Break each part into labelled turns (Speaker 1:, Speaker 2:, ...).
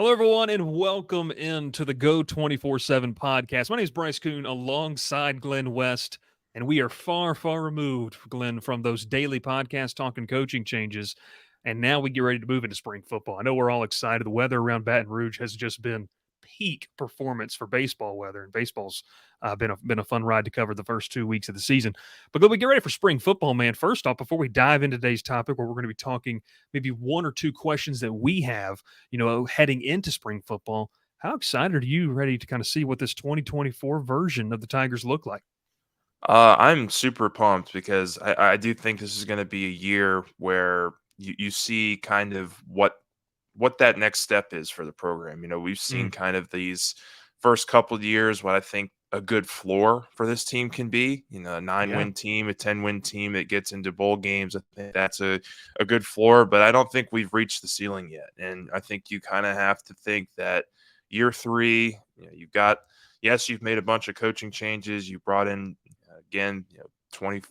Speaker 1: Hello, everyone, and welcome into the Go 24/7 podcast. My name is Bryce Koon alongside Glen West, and we are far, far removed, Glenn, from those daily podcasts talking coaching changes. And now we get ready to move into spring football. I know we're all excited. The weather around Baton Rouge has just been peak performance for baseball weather, and baseball's been a fun ride to cover the first 2 weeks of the season. But Glenn, we get ready for spring football, man. First off, before we dive into today's topic, where we're going to be talking maybe one or two questions that we have heading into spring football. How excited are you ready to kind of see what this 2024 version of the Tigers look like?
Speaker 2: I'm super pumped because I do think this is going to be a year where you see kind of what that next step is for the program. We've seen
Speaker 1: Mm,
Speaker 2: kind of these first couple of years what I think a good floor for this team can be. A nine
Speaker 1: yeah,
Speaker 2: win team, a 10-win team that gets into bowl games. I think that's a good floor, but I don't think we've reached the ceiling yet. And I think you kind of have to think that year three, you've got yes, you've made a bunch of coaching changes. You brought in again, 20,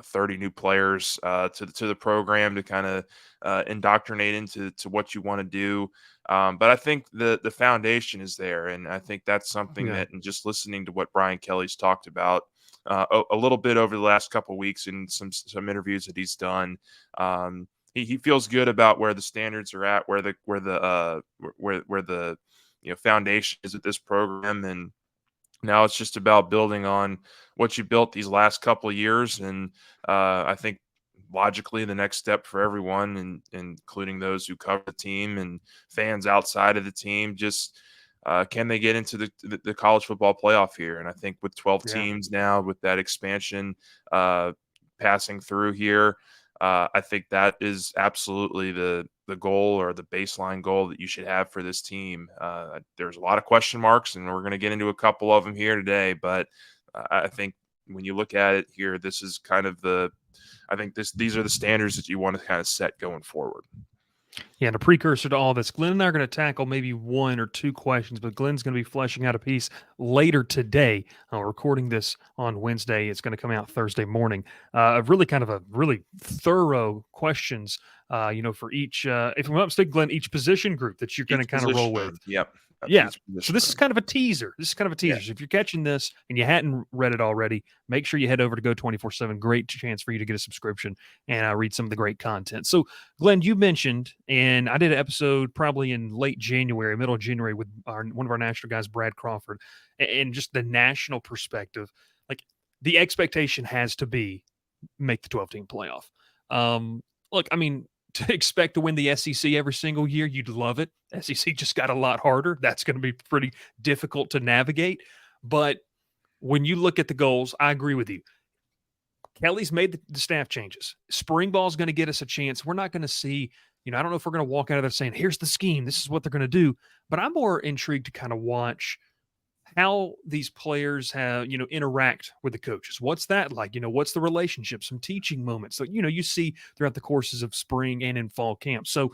Speaker 2: 30 new players to the program to kind of indoctrinate into what you want to do. But I think the foundation is there, and I think that's something
Speaker 1: yeah,
Speaker 2: that, and just listening to what Brian Kelly's talked about a little bit over the last couple of weeks in some interviews that he's done. He feels good about where the standards are at, where the foundation is at this program, and now it's just about building on what you built these last couple of years. And I think logically the next step for everyone, and including those who cover the team and fans outside of the team, just can they get into the college football playoff here? And I think with 12
Speaker 1: yeah.
Speaker 2: teams now, with that expansion uh, passing through here, I think that is absolutely the goal, or the baseline goal that you should have for this team. There's a lot of question marks, and we're going to get into a couple of them here today. But I think when you look at it here, this is kind of I think these are the standards that you want to kind of set going forward.
Speaker 1: Yeah, and a precursor to all this, Glenn and I are going to tackle maybe one or two questions, but Glenn's going to be fleshing out a piece later today. Recording this on Wednesday. It's going to come out Thursday morning. Of really kind of a really thorough questions, for each, if I'm not mistaken, Glenn, each position group that you're going to
Speaker 2: Each
Speaker 1: kind of roll with.
Speaker 2: position, yep,
Speaker 1: Yeah.
Speaker 2: each
Speaker 1: So
Speaker 2: position
Speaker 1: this is
Speaker 2: group.
Speaker 1: kind of a teaser. This is kind of a
Speaker 2: Yeah.
Speaker 1: teaser. So if you're catching this and you hadn't read it already, make sure you head over to Go 24/7. Great chance for you to get a subscription and read some of the great content. So, Glenn, you mentioned, and I did an episode probably in late January, middle of January, with one of our national guys, Brad Crawford, and just the national perspective. Like, the expectation has to be make the 12 team playoff. Look, I mean, to expect to win the SEC every single year, you'd love it. SEC just got a lot harder. That's going to be pretty difficult to navigate. But when you look at the goals, I agree with you. Kelly's made the staff changes. Spring ball is going to get us a chance. We're not going to see, I don't know if we're going to walk out of there saying, here's the scheme. This is what they're going to do. But I'm more intrigued to kind of watch how these players have, interact with the coaches. What's that like? What's the relationship? Some teaching moments that, you see throughout the courses of spring and in fall camp. So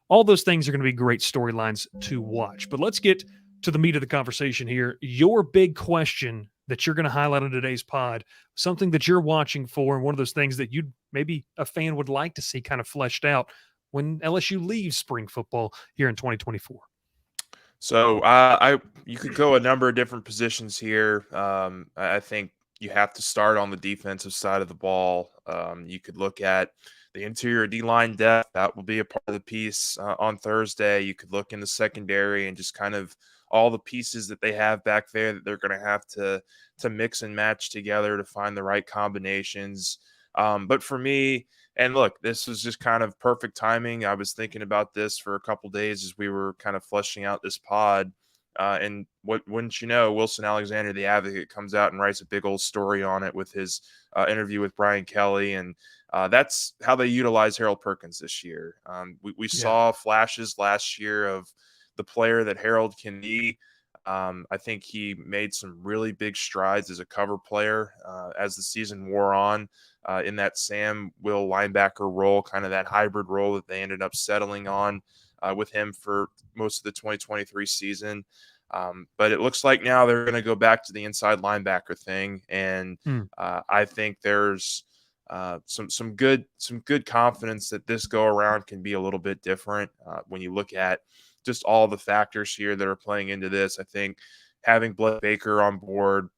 Speaker 1: all those things are going to be great storylines to watch. But let's get to the meat of the conversation here. Your big question that you're going to highlight on today's pod, something that you're watching for, and one of those things that you maybe a fan would like to see kind of fleshed out when LSU leaves spring football here in 2024.
Speaker 2: So you could go a number of different positions here. I think you have to start on the defensive side of the ball. You could look at the interior D line depth. That will be a part of the piece on Thursday. You could look in the secondary and just kind of all the pieces that they have back there that they're going to have to mix and match together to find the right combinations. But for me, and look, this was just kind of perfect timing. I was thinking about this for a couple days as we were kind of fleshing out this pod. And what wouldn't you know, Wilson Alexander, the Advocate, comes out and writes a big old story on it with his interview with Brian Kelly. And that's how they utilize Harold Perkins this year. We
Speaker 1: Yeah.
Speaker 2: saw flashes last year of the player that Harold can be. I think he made some really big strides as a cover player as the season wore on in that Sam Will linebacker role, kind of that hybrid role that they ended up settling on with him for most of the 2023 season. But it looks like now they're going to go back to the inside linebacker thing, and
Speaker 1: Hmm.
Speaker 2: I think there's some good confidence that this go around can be a little bit different when you look at just all the factors here that are playing into this. I think having Blake Baker on board,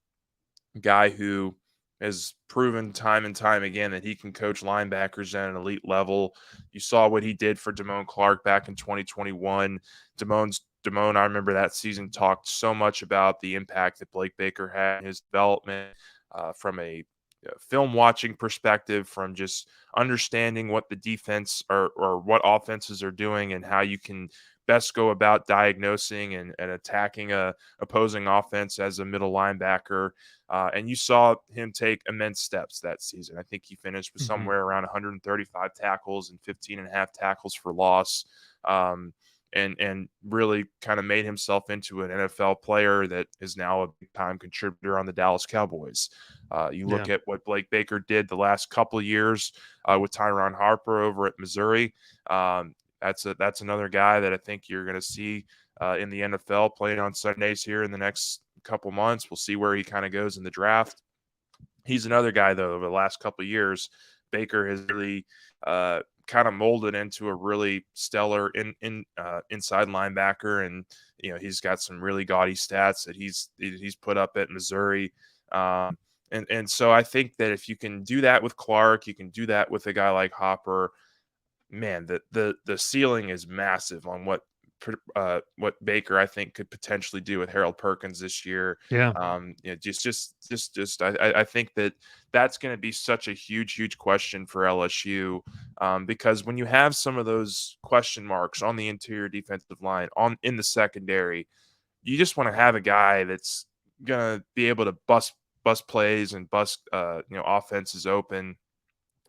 Speaker 2: guy who has proven time and time again that he can coach linebackers at an elite level. You saw what he did for Damone Clark back in 2021. Damone, I remember that season, talked so much about the impact that Blake Baker had in his development from a film watching perspective, from just understanding what the defense or what offenses are doing and how you can best go about diagnosing and attacking a opposing offense as a middle linebacker. And you saw him take immense steps that season. I think he finished with
Speaker 1: Mm-hmm.
Speaker 2: somewhere around 135 tackles and 15 and a half tackles for loss. And really kind of made himself into an NFL player that is now a big time contributor on the Dallas Cowboys. You
Speaker 1: Yeah.
Speaker 2: look at what Blake Baker did the last couple of years with Tyron Harper over at Missouri. That's another guy that I think you're going to see in the NFL playing on Sundays here in the next couple months. We'll see where he kind of goes in the draft. He's another guy, though, over the last couple of years, Baker has really kind of molded into a really stellar inside linebacker, and he's got some really gaudy stats that he's put up at Missouri. And so I think that if you can do that with Clark, you can do that with a guy like Hopper. Man, the ceiling is massive on what Baker I think could potentially do with Harold Perkins this year.
Speaker 1: Yeah.
Speaker 2: I think that's going to be such a huge question for LSU, because when you have some of those question marks on the interior defensive line, in the secondary, you just want to have a guy that's going to be able to bust plays and bust offenses open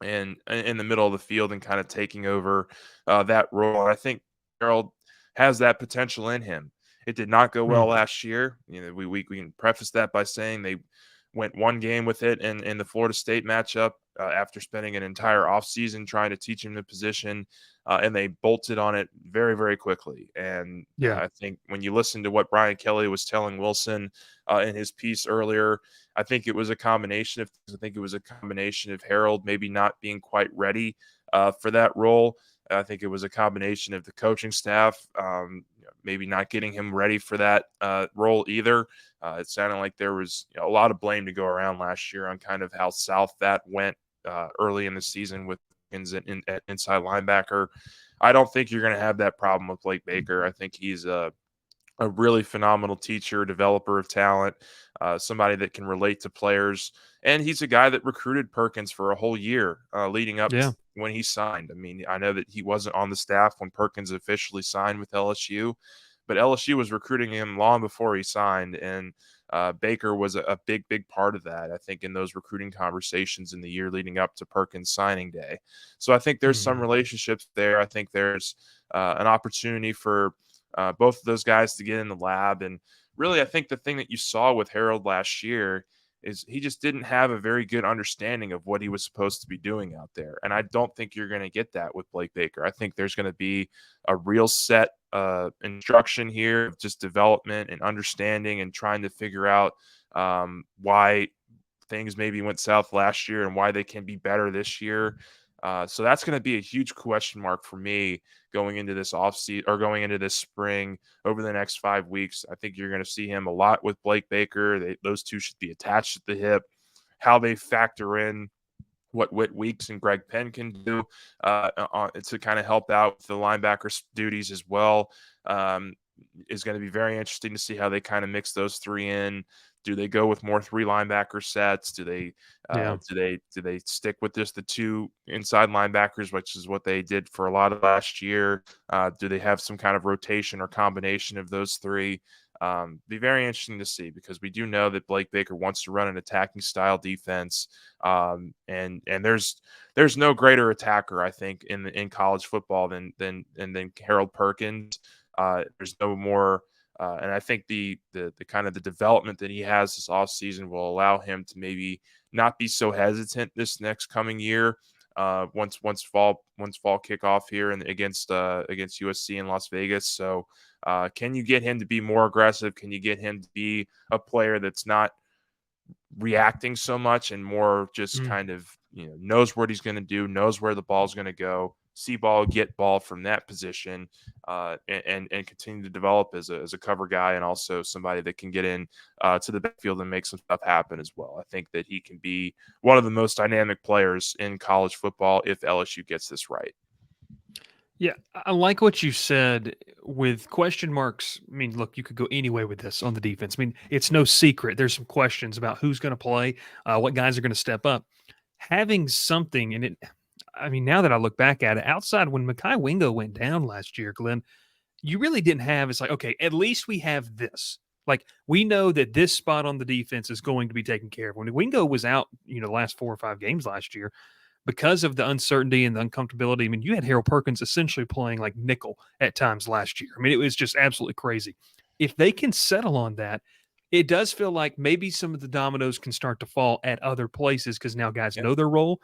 Speaker 2: and in the middle of the field and kind of taking over that role. And I think Harold has that potential in him. It did not go well last year. We can preface that by saying they went one game with it in the Florida State matchup after spending an entire offseason trying to teach him the position, and they bolted on it very quickly. And
Speaker 1: Yeah.
Speaker 2: I think when you listen to what Brian Kelly was telling Wilson in his piece earlier, I think it was a combination of things. I think it was a combination of Harold maybe not being quite ready for that role. I think it was a combination of the coaching staff maybe not getting him ready for that role either. It sounded like there was a lot of blame to go around last year on kind of how south that went early in the season with inside linebacker. I don't think you're going to have that problem with Blake Baker. I think he's a really phenomenal teacher, developer of talent, somebody that can relate to players. And he's a guy that recruited Perkins for a whole year leading up
Speaker 1: Yeah.
Speaker 2: to when he signed. I mean, I know that he wasn't on the staff when Perkins officially signed with LSU, but LSU was recruiting him long before he signed. And Baker was a big part of that, I think, in those recruiting conversations in the year leading up to Perkins signing day. So I think there's some relationships there. I think there's an opportunity for both of those guys to get in the lab. And really, I think the thing that you saw with Harold last year is he just didn't have a very good understanding of what he was supposed to be doing out there. And I don't think you're going to get that with Blake Baker. I think there's going to be a real set instruction here, just development and understanding and trying to figure out why things maybe went south last year and why they can be better this year. So that's going to be a huge question mark for me going into this offseason or going into this spring over the next 5 weeks. I think you're going to see him a lot with Blake Baker. Those two should be attached at the hip. How they factor in what Whit Weeks and Greg Penn can do to kind of help out with the linebacker duties as well is going to be very interesting to see how they kind of mix those three in. Do they go with more three linebacker sets? Do they stick with just the two inside linebackers, which is what they did for a lot of last year? Do they have some kind of rotation or combination of those three? Be very interesting to see, because we do know that Blake Baker wants to run an attacking style defense, and there's no greater attacker, I think, in college football than Harold Perkins. There's no more. And I think the kind of the development that he has this offseason will allow him to maybe not be so hesitant this next coming year. Once fall kickoff here and against USC in Las Vegas. So can you get him to be more aggressive? Can you get him to be a player that's not reacting so much and more just kind of knows what he's going to do, knows where the ball's going to go? see ball, get ball from that position, and continue to develop as a cover guy and also somebody that can get in to the backfield and make some stuff happen as well. I think that he can be one of the most dynamic players in college football if LSU gets this right.
Speaker 1: Yeah, I like what you said with question marks. I mean, look, you could go any way with this on the defense. I mean, it's no secret. There's some questions about who's going to play, what guys are going to step up. Having something, and it, I mean, now that I look back at it, outside when Mekhi Wingo went down last year, Glenn, you really didn't have. It's like, okay, at least we have this. Like, we know that this spot on the defense is going to be taken care of. When Wingo was out, the last 4 or 5 games last year, because of the uncertainty and the uncomfortability. I mean, you had Harold Perkins essentially playing like nickel at times last year. I mean, it was just absolutely crazy. If they can settle on that, it does feel like maybe some of the dominoes can start to fall at other places because now guys
Speaker 2: Yeah.
Speaker 1: know their role.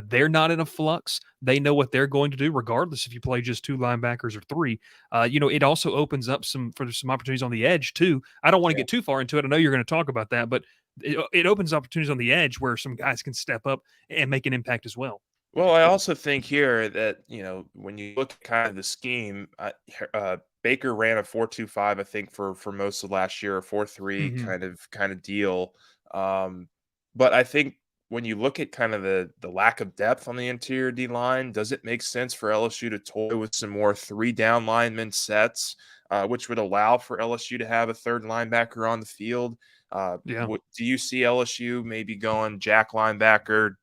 Speaker 1: They're not in a flux. They know what they're going to do, regardless if you play just 2 linebackers or 3. It also opens up some opportunities on the edge too. I don't want to
Speaker 2: Yeah.
Speaker 1: get too far into it. I know you're going to talk about that, but it opens opportunities on the edge where some guys can step up and make an impact as well.
Speaker 2: Well, I also think here that, when you look at kind of the scheme, Baker ran a 4-2-5, I think, for most of last year, a 4-3
Speaker 1: Mhm.
Speaker 2: kind of deal. Um, but I think when you look at kind of the lack of depth on the interior D line, does it make sense for LSU to toy with some more 3 down lineman sets, which would allow for LSU to have a third linebacker on the field?
Speaker 1: Yeah.
Speaker 2: Do you see LSU maybe going jack linebacker,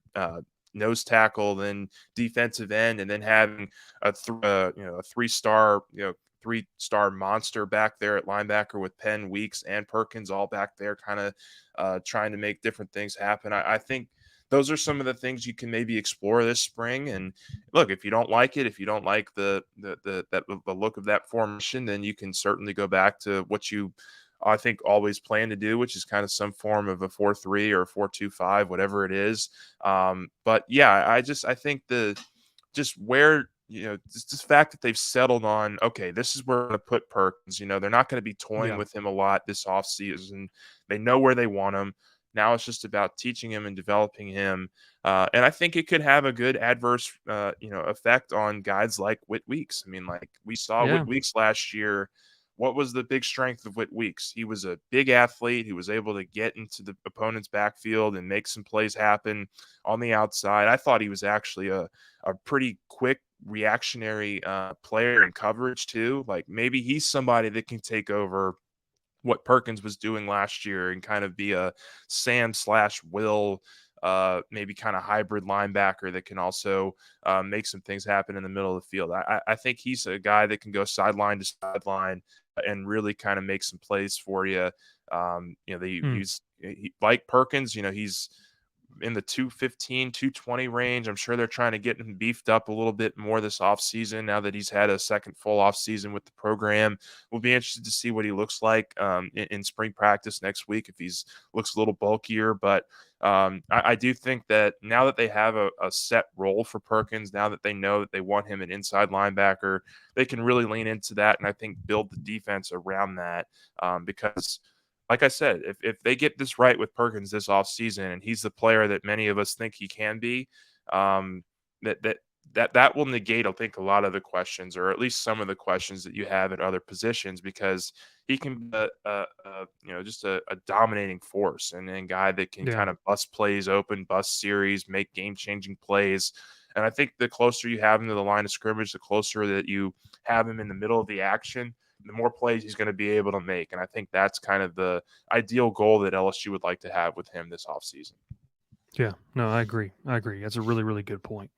Speaker 2: nose tackle, then defensive end, and then having a 3-star, 3-star monster back there at linebacker with Penn, Weeks, and Perkins all back there, kind of trying to make different things happen. I think those are some of the things you can maybe explore this spring. And look, if you don't like it, if you don't like the look of that formation, then you can certainly go back to what you I think always plan to do, which is kind of some form of a 4-3 or a 4-2-5, whatever it is. But yeah, I think just where, just the fact that they've settled on, okay, this is where we're going to put Perkins. They're not going to be toying
Speaker 1: Yeah.
Speaker 2: with him a lot this offseason. They know where they want him. Now it's just about teaching him and developing him. And I think it could have a good adverse, effect on guys like Whit Weeks. I mean, like we saw
Speaker 1: Yeah.
Speaker 2: Whit Weeks last year. What was the big strength of Whit Weeks? He was a big athlete. He was able to get into the opponent's backfield and make some plays happen on the outside. I thought he was actually a pretty quick reactionary player in coverage too. Like maybe he's somebody that can take over what Perkins was doing last year and kind of be a Sam/Will, maybe kind of hybrid linebacker that can also make some things happen in the middle of the field. I think he's a guy that can go sideline to sideline and really kind of make some plays for you.
Speaker 1: Hmm.
Speaker 2: Like Perkins, he's in the 215, 220 range. I'm sure they're trying to get him beefed up a little bit more this offseason now that he's had a second full offseason with the program. We'll be interested to see what he looks like in spring practice next week if he's looks a little bulkier. But I do think that now that they have a set role for Perkins, now that they know that they want him an inside linebacker, they can really lean into that and I think build the defense around that because – like I said, if they get this right with Perkins this offseason and he's the player that many of us think he can be, um, that that that will negate, I think, a lot of the questions, or at least some of the questions that you have at other positions, because he can be just a dominating force and guy that can
Speaker 1: Yeah.
Speaker 2: kind of bust plays open, bust series, make game changing plays. And I think the closer you have him to the line of scrimmage, the closer that you have him in the middle of the action, the more plays he's going to be able to make. And I think that's kind of the ideal goal that LSU would like to have with him this offseason.
Speaker 1: Yeah. No, I agree. I agree. That's a really, really good point.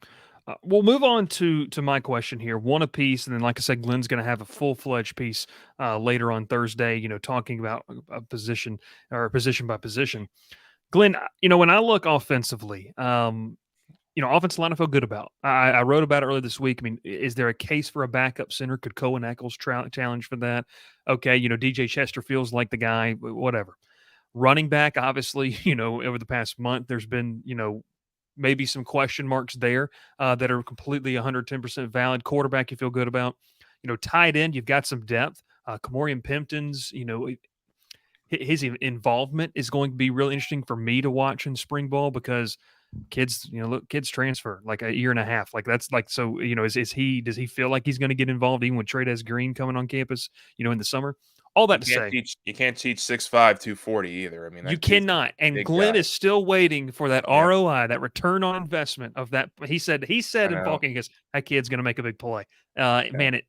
Speaker 1: We'll move on to my question here, one apiece, and then, like I said, Glenn's going to have a full fledged piece later on Thursday. Talking about a position or position by position. Glenn, when I look offensively, offensive line I feel good about. I wrote about it earlier this week. I mean, is there a case for a backup center? Could Cohen Eccles challenge for that? Okay, DJ Chester feels like the guy. Whatever. Running back, obviously, over the past month, there's been, maybe some question marks there that are completely 110% valid. Quarterback, you feel good about. Tight end, you've got some depth. Kamorian Pimpton's, his involvement is going to be really interesting for me to watch in spring ball because Kids, look, kids transfer like a year and a half. Like that's like so. Does he feel like he's going to get involved even with Trades Green coming on campus? In the summer. All that to say,
Speaker 2: You can't teach 6'5", 240 either. I mean,
Speaker 1: you
Speaker 2: that kid's a
Speaker 1: cannot. And
Speaker 2: big
Speaker 1: Glenn
Speaker 2: guy.
Speaker 1: is still waiting for that
Speaker 2: Yeah,
Speaker 1: ROI, that return on investment of that. He said
Speaker 2: I
Speaker 1: in
Speaker 2: know.
Speaker 1: Falcon, he goes, that kid's going to make a big play.
Speaker 2: Yeah.
Speaker 1: Man, it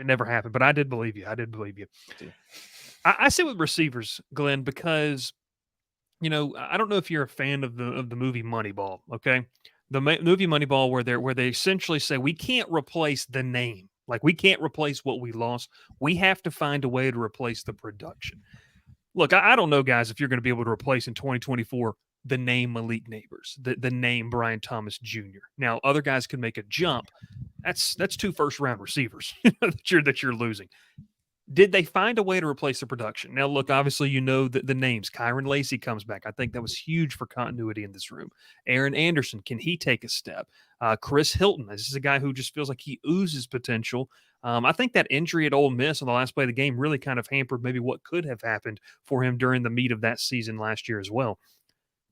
Speaker 1: never happened, but I did believe you. I did believe you. I sit with receivers, Glenn, because I don't know if you're a fan of the movie Moneyball. Okay, the movie Moneyball, where they essentially say we can't replace the name, like we can't replace what we lost. We have to find a way to replace the production. Look, I don't know, guys, if you're going to be able to replace in 2024 the name Malik Neighbors, the name Brian Thomas Jr. Now, other guys can make a jump. That's two first round receivers that you're losing. Did they find a way to replace the production? Now, look, obviously, the names. Kyron Lacey comes back. I think that was huge for continuity in this room. Aaron Anderson, can he take a step? Chris Hilton, this is a guy who just feels like he oozes potential. I think that injury at Ole Miss on the last play of the game really kind of hampered maybe what could have happened for him during the meat of that season last year as well.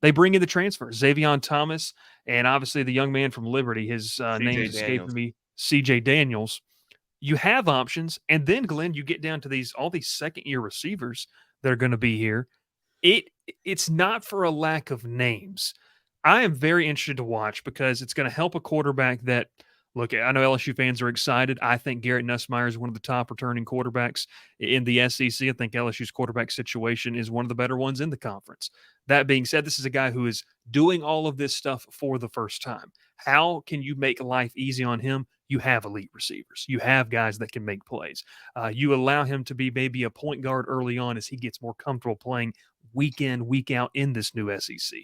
Speaker 1: They bring in the transfer, Xavion Thomas, and obviously the young man from Liberty. His
Speaker 2: CJ
Speaker 1: name's
Speaker 2: Daniels.
Speaker 1: escaping me, CJ Daniels. You have options, and then Glenn, you get down to all these second year receivers that are going to be here. It it's not for a lack of names. I am very interested to watch because it's going to help a quarterback that look. I know LSU fans are excited. I think Garrett Nussmeier is one of the top returning quarterbacks in the SEC. I think LSU's quarterback situation is one of the better ones in the conference. That being said, this is a guy who is doing all of this stuff for the first time. How can you make life easy on him? You have elite receivers. You have guys that can make plays. You allow him to be maybe a point guard early on as he gets more comfortable playing week in, week out in this new SEC.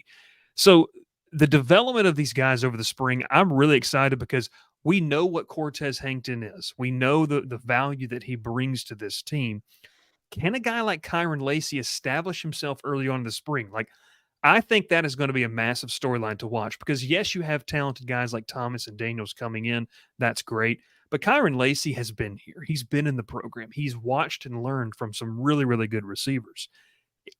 Speaker 1: So the development of these guys over the spring, I'm really excited because we know what Cortez Hankton is. We know the value that he brings to this team. Can a guy like Kyron Lacey establish himself early on in the spring? Like, I think that is going to be a massive storyline to watch because, yes, you have talented guys like Thomas and Daniels coming in. That's great. But Kyron Lacey has been here. He's been in the program. He's watched and learned from some really, really good receivers.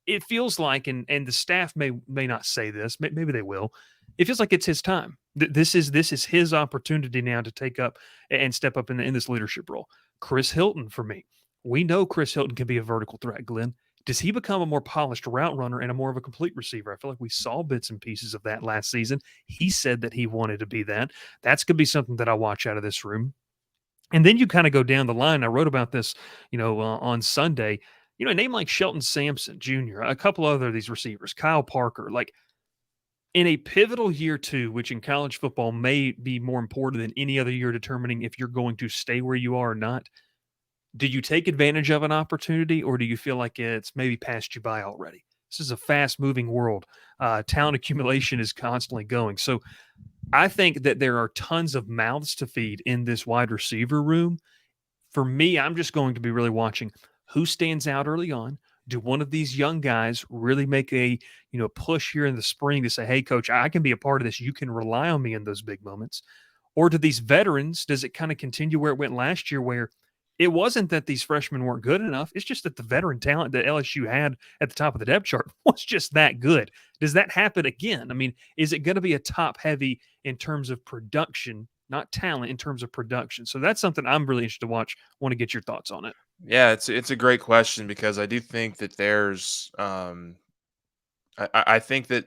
Speaker 1: It feels like, and the staff may not say this, maybe they will. It feels like it's his time. This is his opportunity now to take up and step up in this leadership role. Chris Hilton, for me, we know Chris Hilton can be a vertical threat. Glenn, does he become a more polished route runner and a more of a complete receiver? I feel like we saw bits and pieces of that last season. He said that he wanted to be that. That's going to be something that I watch out of this room. And then you kind of go down the line. I wrote about this, on Sunday. A name like Shelton Sampson Jr., a couple other of these receivers, Kyle Parker, like in a pivotal year too, which in college football may be more important than any other year determining if you're going to stay where you are or not. Do you take advantage of an opportunity or do you feel like it's maybe passed you by already? This is a fast moving world. Talent accumulation is constantly going. So I think that there are tons of mouths to feed in this wide receiver room. For me, I'm just going to be really watching who stands out early on. Do one of these young guys really make a push here in the spring to say, "Hey, coach, I can be a part of this. You can rely on me in those big moments." Or do these veterans? Does it kind of continue where it went last year, where it wasn't that these freshmen weren't good enough? It's just that the veteran talent that LSU had at the top of the depth chart was just that good. Does that happen again? I mean, is it going to be a top heavy in terms of production, not talent, in terms of production? So that's something I'm really interested to watch. Want to get your thoughts on it.
Speaker 2: Yeah, it's a great question because I do think that there's I think that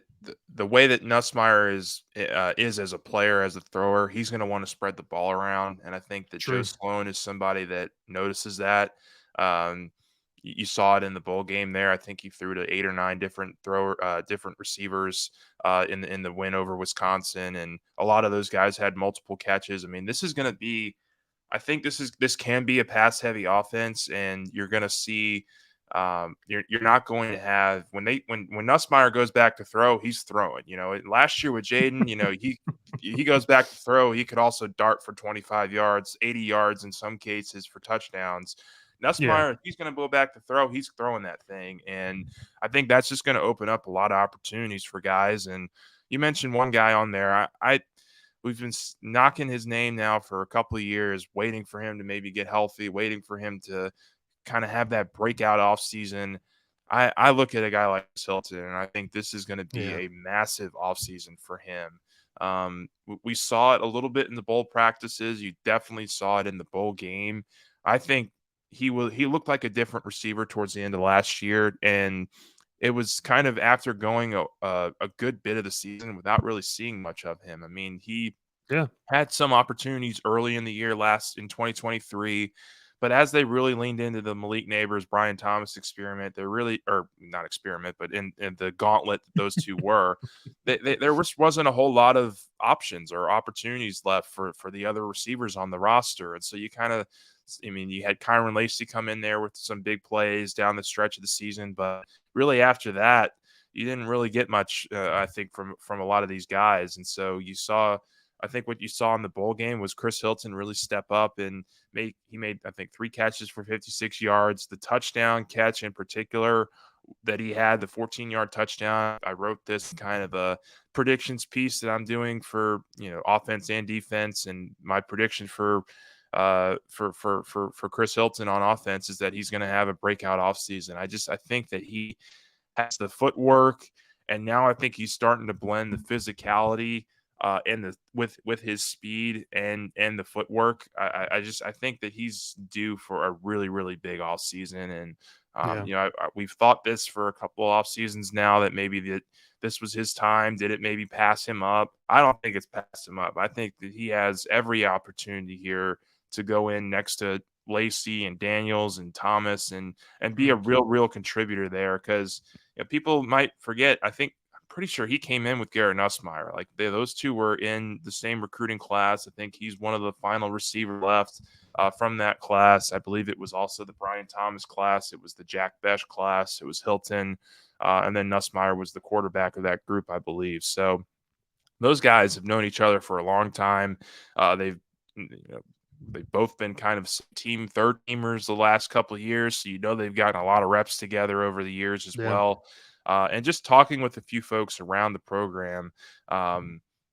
Speaker 2: the way that Nussmeier is as a player, as a thrower, he's going to want to spread the ball around, and I think that Joe
Speaker 1: True.
Speaker 2: Sloan is somebody that notices that. Um, you saw it in the bowl game there. I think he threw to 8 or 9 different receivers in the win over Wisconsin, and a lot of those guys had multiple catches. I mean, this is going to be. I think this can be a pass heavy offense, and you're going to see you're not going to have when Nussmeier goes back to throw, he's throwing. Last year with Jaden, he goes back to throw. He could also dart for 25 yards, 80 yards in some cases for touchdowns.
Speaker 1: Yeah.
Speaker 2: Nussmeier, he's going to go back to throw. He's throwing that thing, and I think that's just going to open up a lot of opportunities for guys. And you mentioned one guy on there. We've been knocking his name now for a couple of years, waiting for him to maybe get healthy, waiting for him to kind of have that breakout off season. I look at a guy like Hilton, and I think this is going to be
Speaker 1: Yeah.
Speaker 2: a massive offseason for him. We saw it a little bit in the bowl practices. You definitely saw it in the bowl game. I think he looked like a different receiver towards the end of last year, and it was kind of after going a good bit of the season without really seeing much of him. I mean, he
Speaker 1: Yeah.
Speaker 2: had some opportunities early in the year last in 2023, but as they really leaned into the Malik Neighbors, Brian Thomas experiment, they're really, or not experiment, but in the gauntlet that those two were, there wasn't a whole lot of options or opportunities left for the other receivers on the roster. And so you kind of, I mean, you had Kyron Lacey come in there with some big plays down the stretch of the season, but really after that, you didn't really get much, I think, from a lot of these guys. And so you saw, I think what you saw in the bowl game was Chris Hilton really step up and he made, I think, 3 catches for 56 yards. The touchdown catch in particular that he had, the 14-yard touchdown. I wrote this kind of a predictions piece that I'm doing for, offense and defense, and my prediction for Chris Hilton on offense is that he's going to have a breakout offseason. I think that he has the footwork, and now I think he's starting to blend the physicality and the with his speed and the footwork. I think that he's due for a really really big off season, and
Speaker 1: Yeah.
Speaker 2: we've thought this for a couple of off seasons now that maybe that this was his time. Did it maybe pass him up? I don't think it's passed him up. I think that he has every opportunity here to go in next to Lacey and Daniels and Thomas and be a
Speaker 1: Mm.
Speaker 2: real contributor there, because people might forget. I'm pretty sure he came in with Garrett Nussmeier. Like those two were in the same recruiting class. I think he's one of the final receivers left from that class. I believe it was also the Brian Thomas class. It was the Jack Besh class. It was Hilton. And then Nussmeier was the quarterback of that group, I believe. So those guys have known each other for a long time. They've both been kind of team third teamers the last couple of years. So, they've gotten a lot of reps together over the years as
Speaker 1: Yeah.
Speaker 2: well. And just talking with a few folks around the program,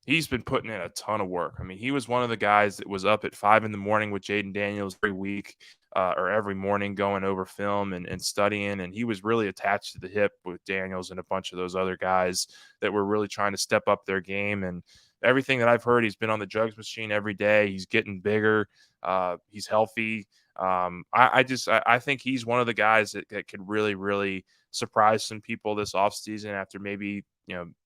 Speaker 2: he's been putting in a ton of work. I mean, he was one of the guys that was up at 5 a.m. with Jaden Daniels every week or every morning going over film and studying. And he was really attached to the hip with Daniels and a bunch of those other guys that were really trying to step up their game. And everything that I've heard, he's been on the jugs machine every day. He's getting bigger. He's healthy. I think he's one of the guys that could really, really surprise some people this offseason after maybe,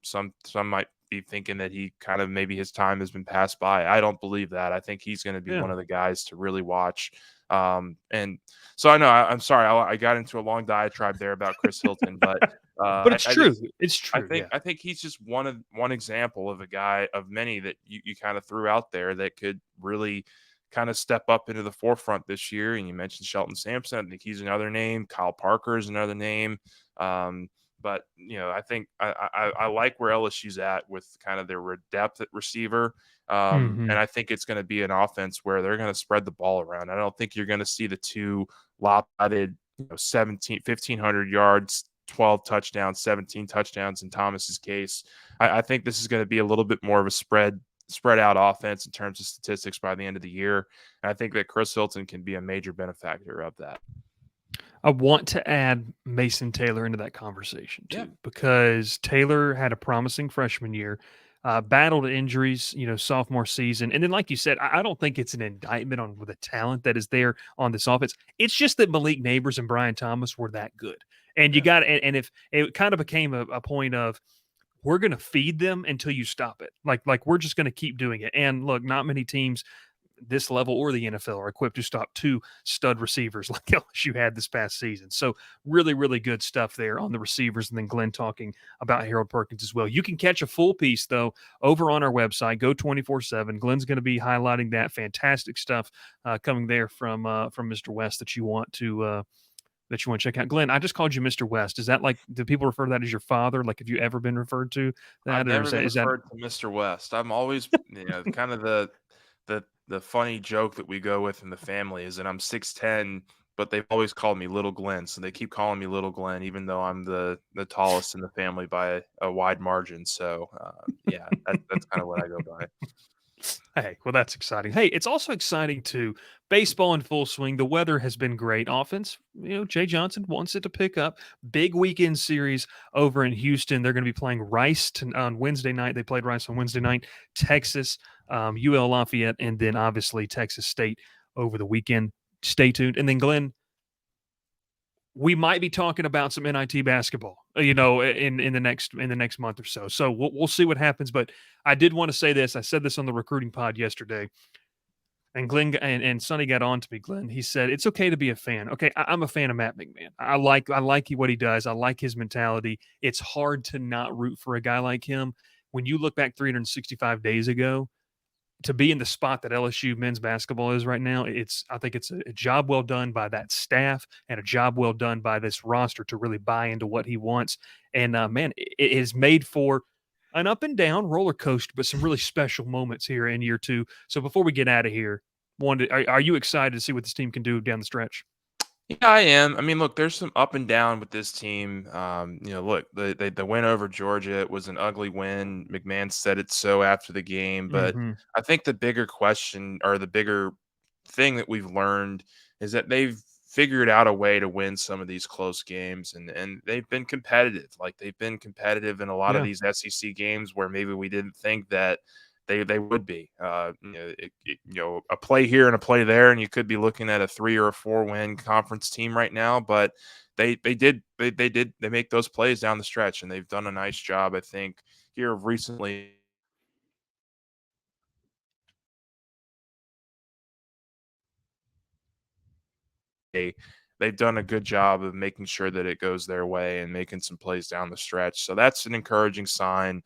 Speaker 2: some might be thinking that he kind of maybe his time has been passed by. I don't believe that. I think he's going to be
Speaker 1: Yeah.
Speaker 2: one of the guys to really watch. And so I know I'm sorry, I got into a long diatribe there about Chris Hilton, but
Speaker 1: But it's
Speaker 2: I
Speaker 1: true.
Speaker 2: just
Speaker 1: It's
Speaker 2: I
Speaker 1: true.
Speaker 2: think
Speaker 1: Yeah.
Speaker 2: I think he's just one example of a guy of many that you kind of threw out there that could really kind of step up into the forefront this year. And you mentioned Shelton Sampson. I think he's another name. Kyle Parker is another name. But I think I like where LSU's at with kind of their depth at receiver.
Speaker 1: Hmm.
Speaker 2: And I think it's going to be an offense where they're going to spread the ball around. I don't think you're going to see the two lopsided, 1,500 yards, 12 touchdowns, 17 touchdowns in Thomas's case. I think this is going to be a little bit more of a spread out offense in terms of statistics by the end of the year. And I think that Chris Hilton can be a major benefactor of that.
Speaker 1: I want to add Mason Taylor into that conversation
Speaker 2: Yeah.
Speaker 1: too, because Taylor had a promising freshman year, battled injuries, sophomore season. And then, like you said, I don't think it's an indictment on the talent that is there on this offense. It's just that Malik Neighbors and Brian Thomas were that good. And you
Speaker 2: Yeah.
Speaker 1: got, and if it kind of became a point of, we're going to feed them until you stop it. Like we're just going to keep doing it. And look, not many teams this level or the NFL are equipped to stop two stud receivers like LSU had this past season. So really, really good stuff there on the receivers. And then Glen talking about Harold Perkins as well. You can catch a full piece though over on our website, Go 24/7. Glen's going to be highlighting that fantastic stuff coming there from Mr. West that you want to check out. Glen, I just called you Mr. West. Is that like, do people refer to that as your father? Like, have you ever been referred to
Speaker 2: I've
Speaker 1: that, or
Speaker 2: never been
Speaker 1: is that
Speaker 2: referred to Mr. West. I'm always, kind of the funny joke that we go with in the family is that I'm 6'10", but they've always called me Little Glen. So they keep calling me Little Glen, even though I'm the tallest in the family by a wide margin. So yeah, that's kind of what I go by.
Speaker 1: Hey, well, that's exciting. Hey, it's also exciting too. Baseball in full swing. The weather has been great. Offense, Jay Johnson wants it to pick up. Big weekend series over in Houston. They're going to be playing Rice on Wednesday night. They played Rice on Wednesday night. Texas, UL Lafayette, and then obviously Texas State over the weekend. Stay tuned. And then Glenn, we might be talking about some NIT basketball, in the next month or so. So we'll see what happens. But I did want to say this. I said this on the recruiting pod yesterday, and Glenn and Sonny got on to me. Glenn, he said it's okay to be a fan. Okay, I'm a fan of Matt McMahon. I like what he does. I like his mentality. It's hard to not root for a guy like him. When you look back 365 days ago, to be in the spot that LSU men's basketball is right now, I think it's a job well done by that staff and a job well done by this roster to really buy into what he wants. And man, it is made for an up and down roller coaster, but some really special moments here in year two. So before we get out of here, are you excited to see what this team can do down the stretch?
Speaker 2: Yeah, I am. I mean, look, there's some up and down with this team. Look, the win over Georgia, it was an ugly win. McMahon said it so after the game, but
Speaker 1: Mm-hmm.
Speaker 2: I think the bigger question or the bigger thing that we've learned is that they've figured out a way to win some of these close games, and they've been competitive. Like they've been competitive in a lot of
Speaker 1: Yeah,
Speaker 2: these SEC games where maybe we didn't think that they would be. A play here and a play there, and you could be looking at a 3 or a 4 win conference team right now. But they make those plays down the stretch, and they've done a nice job, I think, here recently. They they've done a good job of making sure that it goes their way and making some plays down the stretch. So that's an encouraging sign.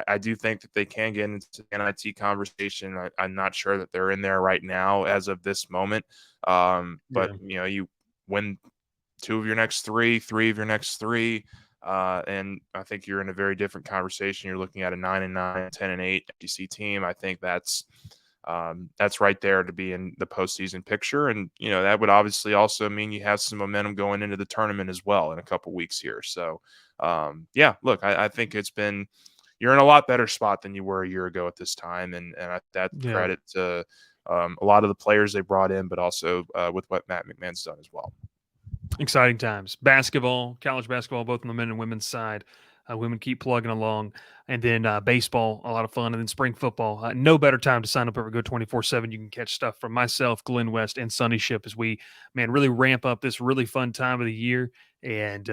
Speaker 2: I do think that they can get into the NIT conversation. I'm not sure that they're in there right now as of this moment. But
Speaker 1: yeah,
Speaker 2: you win 2 of your next 3, 3 of your next 3, and I think you're in a very different conversation. You're looking at a 9-9, 10-8 SEC team. I think that's right there to be in the postseason picture, and that would obviously also mean you have some momentum going into the tournament as well in a couple weeks here. So, yeah, look, I think you're in a lot better spot than you were a year ago at this time, and that
Speaker 1: yeah.
Speaker 2: credit to a lot of the players they brought in, but also with what Matt McMahon's done as well.
Speaker 1: Exciting times. Basketball, college basketball, both on the men and women's side. Women keep plugging along. And then baseball, a lot of fun. And then spring football. No better time to sign up over Go 24/7. You can catch stuff from myself, Glen West, and Sunny Ship as we, man, really ramp up this really fun time of the year and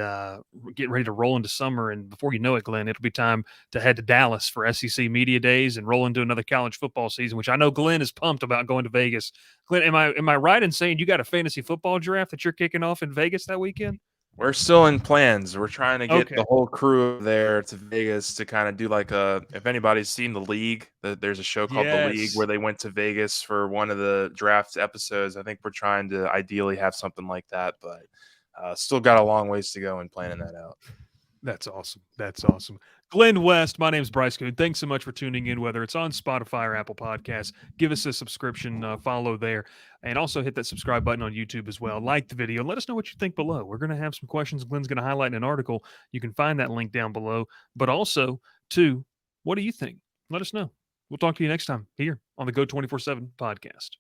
Speaker 1: get ready to roll into summer. And before you know it, Glenn, it'll be time to head to Dallas for SEC Media Days and roll into another college football season, which I know Glenn is pumped about going to Vegas. Glenn, am I right in saying you got a fantasy football draft that you're kicking off in Vegas that weekend?
Speaker 2: We're still in plans. We're trying to get
Speaker 1: Okay.
Speaker 2: the whole crew there to Vegas to kind of do like if anybody's seen The League, there's a show called The League
Speaker 1: Yes.
Speaker 2: where they went to Vegas for one of the draft episodes. I think we're trying to ideally have something like that, but still got a long ways to go in planning that out.
Speaker 1: That's awesome. That's awesome. Glen West, my name is Bryce Koon. Thanks so much for tuning in, whether it's on Spotify or Apple Podcasts. Give us a subscription, follow there, and also hit that subscribe button on YouTube as well. Like the video. Let us know what you think below. We're going to have some questions Glen's going to highlight in an article. You can find that link down below. But also, too, what do you think? Let us know. We'll talk to you next time here on the Go 24/7 podcast.